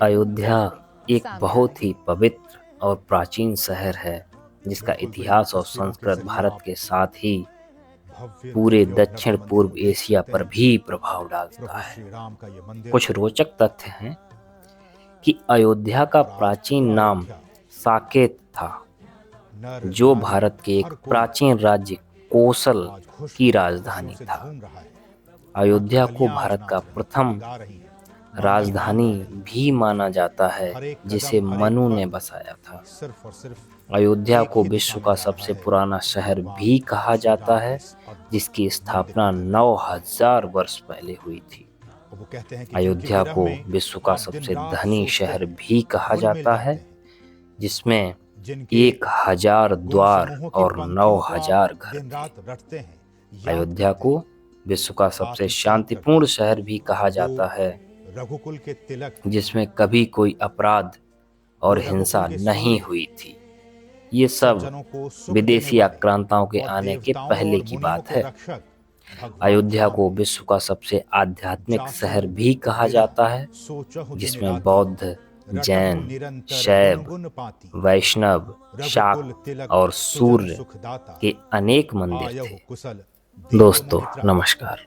अयोध्या एक बहुत ही पवित्र और प्राचीन शहर है जिसका इतिहास और संस्कृत भारत के साथ ही पूरे दक्षिण पूर्व एशिया पर भी प्रभाव डालता है। कुछ रोचक तथ्य हैं कि अयोध्या का प्राचीन नाम साकेत था, जो भारत के एक प्राचीन राज्य कोसल की राजधानी था। अयोध्या को भारत का प्रथम राजधानी भी माना जाता है, जिसे मनु ने बसाया था। अयोध्या को विश्व का सबसे पुराना शहर भी कहा जाता है, जिसकी स्थापना 9000 वर्ष पहले हुई थी। अयोध्या को विश्व का सबसे धनी शहर भी कहा जाता है, जिसमें 1000 द्वार और 9000 घर थे। अयोध्या को विश्व का सबसे शांतिपूर्ण शहर भी कहा जाता है, जिसमें कभी कोई अपराध और हिंसा नहीं हुई थी। ये सब विदेशी आक्रांताओं के आने के पहले की बात है। अयोध्या को विश्व का सबसे आध्यात्मिक शहर भी कहा जाता है, जिसमें बौद्ध, जैन, शैव, वैष्णव, शाक्त और सूर्य के अनेक मंदिर थे। दोस्तों नमस्कार।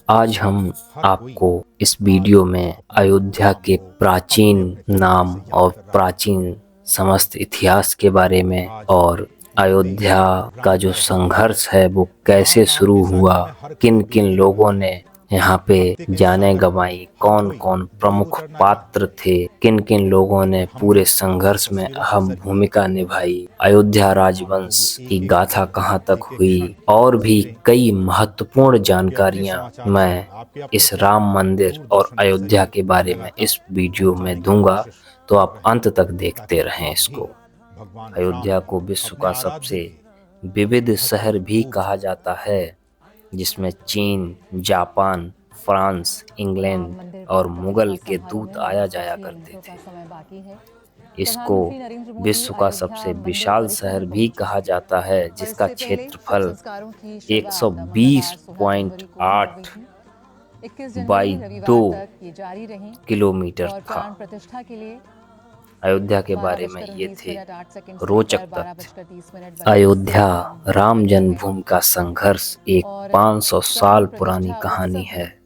आज हम आपको इस वीडियो में अयोध्या के प्राचीन नाम और प्राचीन समस्त इतिहास के बारे में और अयोध्या का जो संघर्ष है वो कैसे शुरू हुआ, किन किन लोगों ने यहाँ पे जाने गंवाई, कौन कौन प्रमुख पात्र थे, किन किन लोगों ने पूरे संघर्ष में अहम भूमिका निभाई, अयोध्या राजवंश की गाथा कहाँ तक हुई और भी कई महत्वपूर्ण जानकारियाँ मैं इस राम मंदिर और अयोध्या के बारे में इस वीडियो में दूंगा, तो आप अंत तक देखते रहें इसको। अयोध्या को विश्व का सबसे विविध शहर भी कहा जाता है, जिसमें चीन, जापान, फ्रांस, इंग्लैंड और मुगल के दूत आया जाया करते थे। इसको विश्व का सबसे विशाल शहर भी कहा जाता है, जिसका क्षेत्रफल 120.8 बाई 2 किलोमीटर था। अयोध्या के बारे में ये थे रोचक तथ्य। अयोध्या राम जन्मभूमि का संघर्ष एक 500 साल पुरानी कहानी है,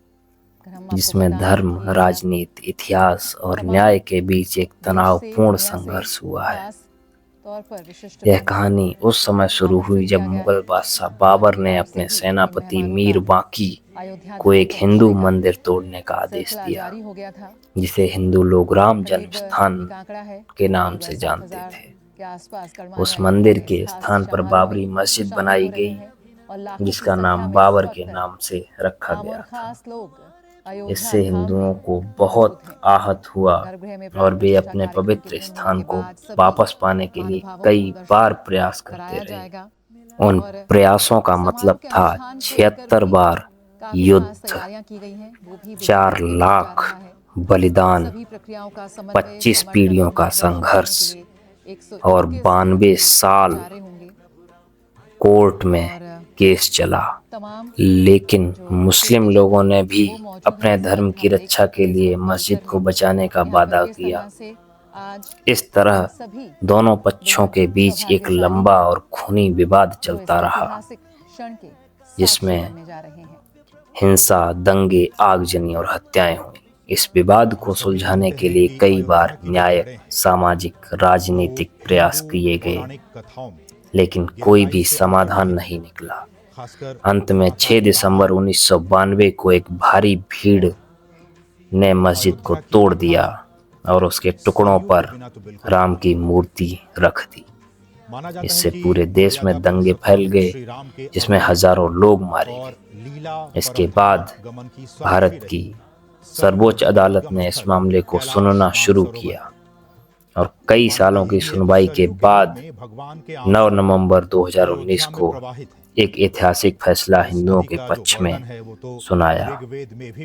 जिसमें धर्म, राजनीति, इतिहास और न्याय के बीच एक तनावपूर्ण संघर्ष हुआ है। यह कहानी उस समय शुरू हुई जब मुगल बादशाह बाबर ने अपने सेनापति मीर बांकी को एक हिंदू मंदिर तोड़ने का आदेश दिया, जिसे हिंदू लोग राम जन्म स्थान के नाम से जानते थे। उस मंदिर के स्थान पर बाबरी मस्जिद बनाई गई, जिसका नाम बाबर के नाम से रखा गया था। इससे हिंदुओं को बहुत आहत हुआ और वे अपने पवित्र स्थान को वापस पाने के लिए कई बार प्रयास करते रहे। उन प्रयासों का मतलब था 76 बार युद्ध, 4 लाख बलिदान, 25 पीढ़ियों का संघर्ष और 92 साल कोर्ट में केस चला। लेकिन मुस्लिम लोगों ने भी अपने धर्म की रक्षा के लिए मस्जिद को बचाने का वादा किया। इस तरह दोनों पक्षों के बीच एक लंबा और खूनी विवाद चलता रहा, जिसमें हिंसा, दंगे, आगजनी और हत्याएं हुई। इस विवाद को सुलझाने के लिए कई बार न्यायिक, सामाजिक, राजनीतिक प्रयास किए गए, लेकिन कोई भी समाधान नहीं निकला। अंत में 6 दिसंबर 1992 को एक भारी भीड़ ने मस्जिद को तोड़ दिया और उसके टुकड़ों पर राम की मूर्ति रख दी। इससे पूरे देश में दंगे फैल गए, जिसमें हजारों लोग मारे गए। इसके बाद भारत की सर्वोच्च अदालत ने इस मामले को सुनना शुरू किया और कई सालों की सुनवाई के बाद 9 नवंबर 2019 को एक ऐतिहासिक फैसला हिंदुओं के पक्ष में सुनाया।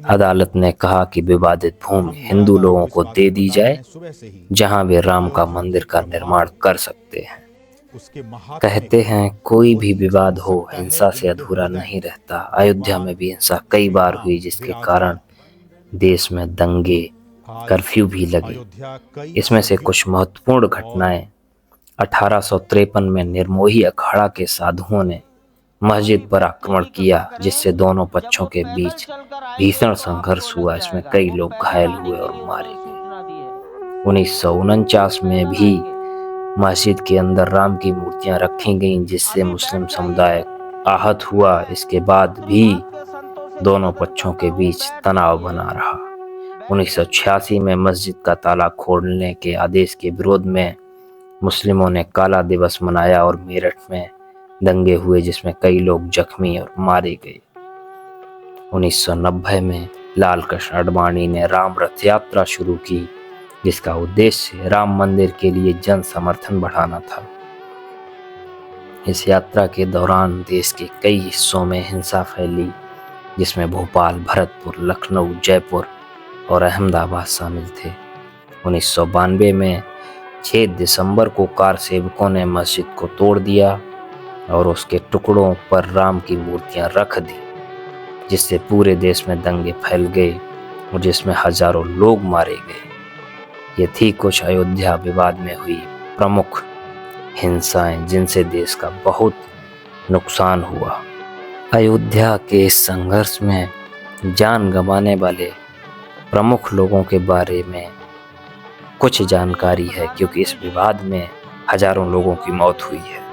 अदालत ने कहा कि विवादित भूमि हिंदू लोगों को दे दी जाए, जहां वे राम का मंदिर का निर्माण कर सकते हैं। कहते हैं कोई भी विवाद हो हिंसा से अधूरा नहीं रहता। अयोध्या में भी हिंसा कई बार हुई, जिसके कारण देश में दंगे कर्फ्यू भी लगे। इसमें से कुछ महत्वपूर्ण घटनाएं: 1853 में निर्मोही अखाड़ा के साधुओं ने मस्जिद पर आक्रमण किया, जिससे दोनों पक्षों के बीच भीषण संघर्ष हुआ। इसमें कई लोग घायल हुए और मारे गए। 1949 में भी मस्जिद के अंदर राम की मूर्तियां रखी गईं, जिससे मुस्लिम समुदाय आहत हुआ। इसके बाद भी दोनों पक्षों के बीच तनाव बना रहा। 1986 में मस्जिद का ताला खोलने के आदेश के विरोध में मुस्लिमों ने काला दिवस मनाया और मेरठ में दंगे हुए, जिसमें कई लोग जख्मी और मारे गए। 1990 में लाल कृष्ण आडवाणी ने राम रथ यात्रा शुरू की, जिसका उद्देश्य राम मंदिर के लिए जन समर्थन बढ़ाना था। इस यात्रा के दौरान देश के कई हिस्सों में हिंसा फैली, जिसमें भोपाल, भरतपुर, लखनऊ, जयपुर और अहमदाबाद शामिल थे। 1992 में 6 दिसंबर को कार सेवकों ने मस्जिद को तोड़ दिया और उसके टुकड़ों पर राम की मूर्तियां रख दी, जिससे पूरे देश में दंगे फैल गए और जिसमें हजारों लोग मारे गए। ये थी कुछ अयोध्या विवाद में हुई प्रमुख हिंसाएं, जिनसे देश का बहुत नुकसान हुआ। अयोध्या के इस संघर्ष में जान गंवाने वाले प्रमुख लोगों के बारे में कुछ जानकारी है, क्योंकि इस विवाद में हजारों लोगों की मौत हुई है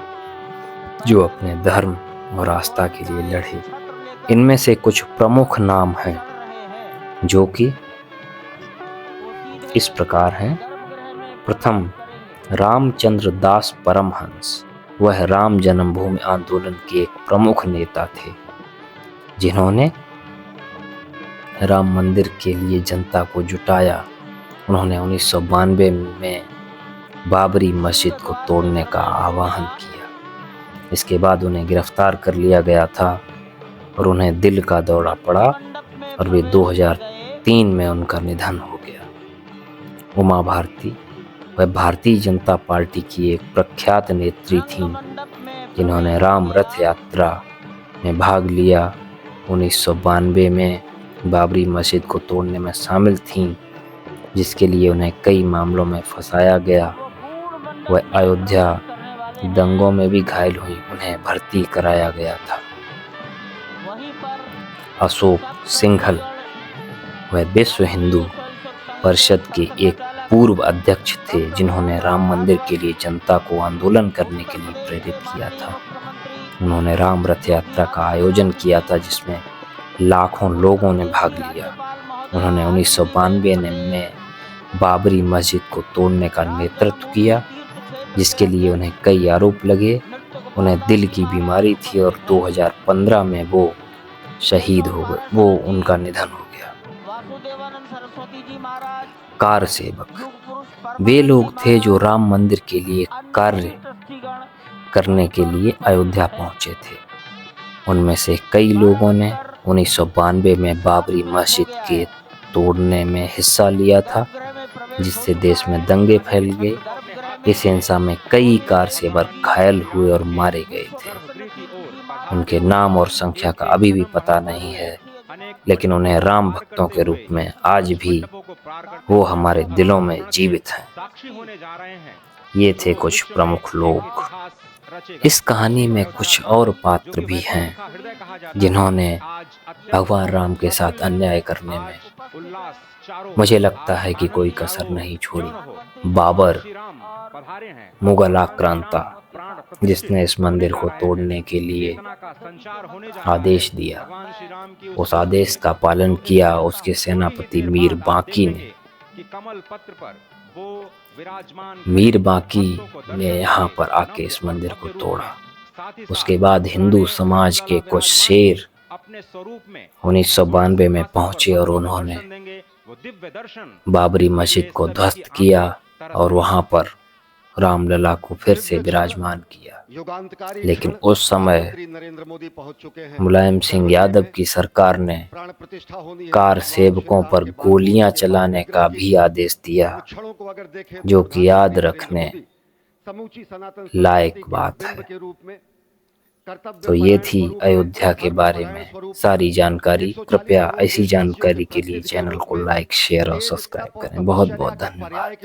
जो अपने धर्म और आस्था के लिए लड़े। इनमें से कुछ प्रमुख नाम हैं जो कि इस प्रकार हैं। प्रथम, रामचंद्र दास परमहंस। वह राम जन्मभूमि आंदोलन के एक प्रमुख नेता थे, जिन्होंने राम मंदिर के लिए जनता को जुटाया। उन्होंने 1992 में बाबरी मस्जिद को तोड़ने का आह्वान किया। इसके बाद उन्हें गिरफ्तार कर लिया गया था और उन्हें दिल का दौरा पड़ा और वे 2003 में उनका निधन हो गया। उमा भारती, वह भारतीय जनता पार्टी की एक प्रख्यात नेत्री थीं, जिन्होंने राम रथ यात्रा में भाग लिया। 1992 में बाबरी मस्जिद को तोड़ने में शामिल थीं, जिसके लिए उन्हें कई मामलों में फंसाया गया। वह अयोध्या दंगों में भी घायल हुई, उन्हें भर्ती कराया गया था। अशोक सिंघल, वह विश्व हिंदू परिषद के एक पूर्व अध्यक्ष थे, जिन्होंने राम मंदिर के लिए जनता को आंदोलन करने के लिए प्रेरित किया था। उन्होंने राम रथ यात्रा का आयोजन किया था, जिसमें लाखों लोगों ने भाग लिया। उन्होंने 1992 में बाबरी मस्जिद को तोड़ने का नेतृत्व किया, जिसके लिए उन्हें कई आरोप लगे। उन्हें दिल की बीमारी थी और 2015 में वो शहीद हो गए, उनका निधन हो गया। कार सेवक, वे लोग थे जो राम मंदिर के लिए कार्य करने के लिए अयोध्या पहुंचे थे। उनमें से कई लोगों ने 1992 में बाबरी मस्जिद के तोड़ने में हिस्सा लिया था, जिससे देश में दंगे फैल गए। इस हिंसा में कई कार सेवक घायल हुए और मारे गए थे। उनके नाम और संख्या का अभी भी पता नहीं है, लेकिन उन्हें राम भक्तों के रूप में आज भी वो हमारे दिलों में जीवित हैं। ये थे कुछ प्रमुख लोग। इस कहानी में कुछ और पात्र भी हैं, जिन्होंने भगवान राम के साथ अन्याय करने में मुझे लगता है कि कोई कसर नहीं छोड़ी। बाबर, मुगल आक्रांता, जिसने इस मंदिर को तोड़ने के लिए आदेश दिया, उस आदेश का पालन किया। उसके सेनापति मीर बांकी ने यहाँ पर आके इस मंदिर को तोड़ा। उसके बाद हिंदू समाज के कुछ शेर 1992 में पहुंचे और उन्होंने बाबरी मस्जिद को ध्वस्त किया और वहां पर रामलला को फिर से विराजमान किया। लेकिन उस समय मुलायम सिंह यादव की सरकार ने कार सेवकों पर गोलियां चलाने का भी आदेश दिया, जो कि याद रखने लायक बात है। तो ये थी अयोध्या के बारे में सारी जानकारी। कृपया ऐसी जानकारी के लिए चैनल को लाइक, शेयर और सब्सक्राइब करें। बहुत बहुत धन्यवाद।